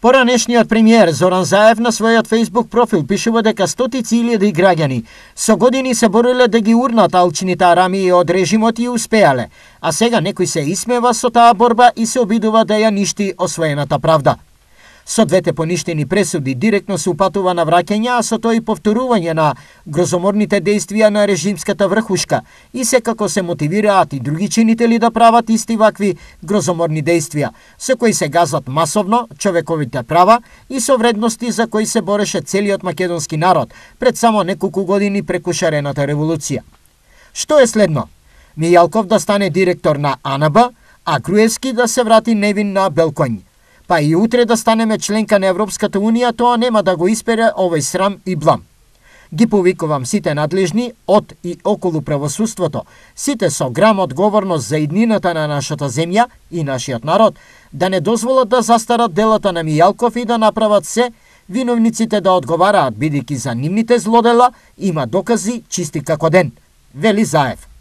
Поранешниот премиер Зоран Заев на својот Facebook профил пишува дека стотици илјади граѓани со години се бореле да ги урнат алчните арамии од режимот и успеале, а сега некој се исмева со таа борба и се обидува да ја ништи освоената правда. Со двете поништени пресуди директно се упатува на враќање, а со тоа и повторување на грозоморните действија на режимската врхушка и секако се мотивираат и други чинители да прават исти вакви грозоморни действија, со кои се газат масовно човековите права и со вредности за кои се бореше целиот македонски народ пред само неколку години преку шарената револуција. Што е следно? Мијалков да стане директор на АНБ, а Груевски да се врати невин на Белкоњ. Па и утре да станеме членка на Европската Унија, тоа нема да го испере овој срам и блам. Ги повикувам сите надлежни од и околу правосудството, сите со грам одговорност за иднината на нашата земја и нашиот народ, да не дозволат да застарат делата на Мијалков и да направат се виновниците да одговараат, бидејќи за нивните злодела има докази чисти како ден, вели Заев.